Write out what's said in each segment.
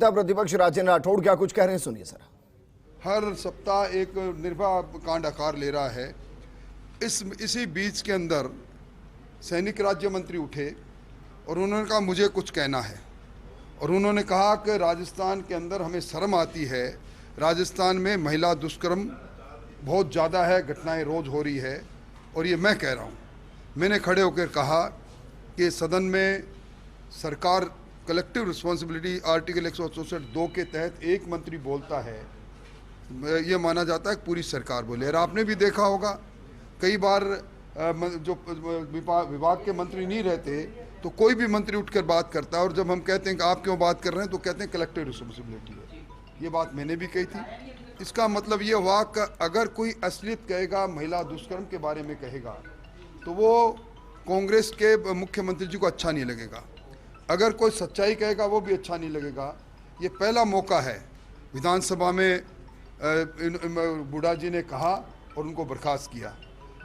प्रतिपक्ष राजेंद्र राठौड़ क्या कुछ कह रहे हैं, सुनिए सर। हर सप्ताह एक निर्भया कांड आकार ले रहा है। इसी बीच के अंदर सैनिक राज्य मंत्री उठे और उन्होंने कहा मुझे कुछ कहना है, और उन्होंने कहा कि राजस्थान के अंदर हमें शर्म आती है। राजस्थान में महिला दुष्कर्म बहुत ज़्यादा है, घटनाएं रोज़ हो रही है, और ये मैं कह रहा हूँ। मैंने खड़े होकर कहा कि सदन में सरकार कलेक्टिव रिस्पॉन्सिबिलिटी आर्टिकल 164(2) के तहत एक मंत्री बोलता है, ये माना जाता है कि पूरी सरकार बोले। और आपने भी देखा होगा कई बार जो विभाग के मंत्री नहीं रहते तो कोई भी मंत्री उठकर बात करता है, और जब हम कहते हैं कि आप क्यों बात कर रहे हैं तो कहते हैं कलेक्टिव रिस्पॉन्सिबिलिटी है। ये बात मैंने भी कही थी। इसका मतलब ये हुआ कि अगर कोई असलियत कहेगा, महिला दुष्कर्म के बारे में कहेगा, तो वो कांग्रेस के मुख्यमंत्री जी को अच्छा नहीं लगेगा। अगर कोई सच्चाई कहेगा वो भी अच्छा नहीं लगेगा। ये पहला मौका है। विधानसभा में गुडा जी ने कहा और उनको बर्खास्त किया।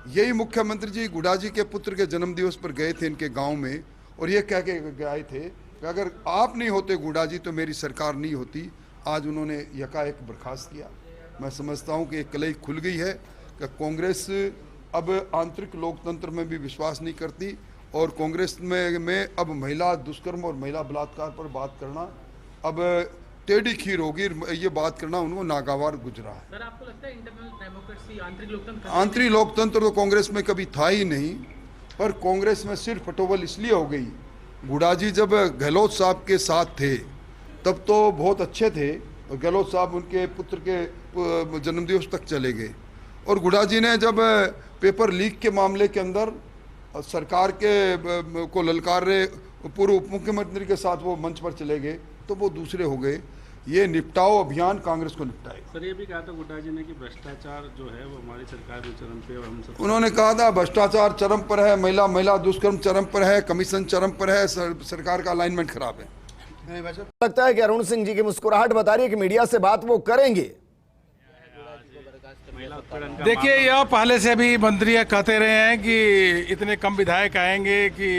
यही मुख्यमंत्री जी गुडा जी के पुत्र के जन्मदिवस पर गए थे इनके गांव में, और ये कह के गए थे कि अगर आप नहीं होते गुडा जी तो मेरी सरकार नहीं होती। आज उन्होंने यकाएक बर्खास्त किया। मैं समझता हूं कि एक कलई खुल गई है कि कांग्रेस अब आंतरिक लोकतंत्र में भी विश्वास नहीं करती, और कांग्रेस में अब महिला दुष्कर्म और महिला बलात्कार पर बात करना अब टेढ़ी खीर होगी। ये बात करना उनको नागवार गुजरा है। सर, आपको लगता है इंटरनल डेमोक्रेसी, आंतरिक लोकतंत्र तो कांग्रेस में कभी था ही नहीं, पर कांग्रेस में सिर्फ फटोबल इसलिए हो गई। गुडा जी जब गहलोत साहब के साथ थे तब तो बहुत अच्छे थे, और गहलोत साहब उनके पुत्र के जन्मदिवस तक चले गए। और गुडा जी ने जब पेपर लीक के मामले के अंदर सरकार के को ललकार रहे पूर्व उप मुख्यमंत्री के साथ वो मंच पर चले गए, तो वो दूसरे हो गए। ये निपटाओ अभियान कांग्रेस को निपटाए। सर, ये भी कहा था गुड्डा जी ने कि भ्रष्टाचार जो है वो हमारी सरकार में चरम पे, और हम सब उन्होंने कहा था भ्रष्टाचार चरम पर है, महिला दुष्कर्म चरम पर है, कमीशन चरम पर है, सरकार का अलाइनमेंट खराब है। लगता है कि अरुण सिंह जी की मुस्कुराहट बता रही है कि मीडिया से बात वो करेंगे। देखिए, यह पहले से भी मंत्री कहते रहे हैं कि इतने कम विधायक आएंगे कि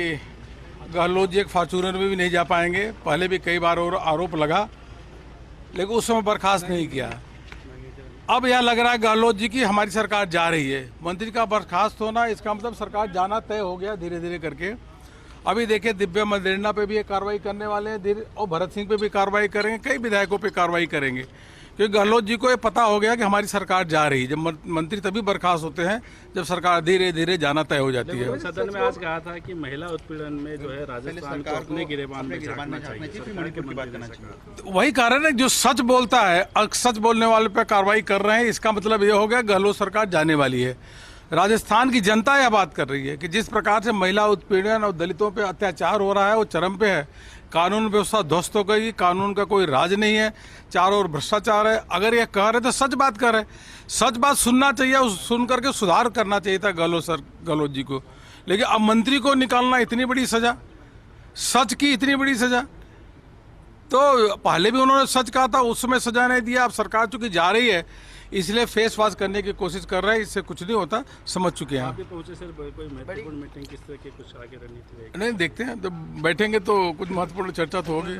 गहलोत जी एक फॉर्चूनर में भी नहीं जा पाएंगे। पहले भी कई बार और आरोप लगा, लेकिन उस समय बर्खास्त नहीं किया। अब यह लग रहा है गहलोत जी की हमारी सरकार जा रही है। मंत्री का बर्खास्त होना, इसका मतलब सरकार जाना तय हो गया धीरे धीरे करके। अभी देखिए, दिव्या मदेरणा पे भी एक कार्रवाई करने वाले हैं धीरे, और भरत सिंह पे भी कार्रवाई करेंगे, कई विधायकों पे कार्रवाई करेंगे, क्योंकि गहलोत जी को ये पता हो गया कि हमारी सरकार जा रही है। जब मंत्री तभी बर्खास्त होते हैं जब सरकार धीरे धीरे जाना तय हो जाती है। सदन में आज कहा था कि महिला उत्पीड़न में जो है राजस्थान को अपने गिरेबान में झांकना चाहिए। वही कारण है, जो सच बोलता है, सच बोलने वाले पे कार्रवाई कर रहे हैं। इसका मतलब ये हो गया गहलोत सरकार जाने वाली है। राजस्थान की जनता यह बात कर रही है कि जिस प्रकार से महिला उत्पीड़न और दलितों पे अत्याचार हो रहा है वो चरम पे है। कानून व्यवस्था ध्वस्त हो गई, कानून का कोई राज नहीं है, चारों ओर भ्रष्टाचार है। अगर ये कह रहे तो सच बात कर रहे, सच बात सुनना चाहिए, सुन करके सुधार करना चाहिए था गहलोत जी को। लेकिन अब मंत्री को निकालना इतनी बड़ी सजा, सच की इतनी बड़ी सजा, तो पहले भी उन्होंने सच कहा था, उस समय सजा नहीं दिया। अब सरकार चूंकि जा रही है इसलिए फेस वॉश करने की कोशिश कर रहे हैं। इससे कुछ नहीं होता, समझ चुके हैं। आप पहुंचे सर, कोई महत्वपूर्ण मीटिंग किस तरह की कुछ आगे रणनीति रहेगी? नहीं, देखते हैं, तो बैठेंगे तो कुछ महत्वपूर्ण चर्चा तो होगी।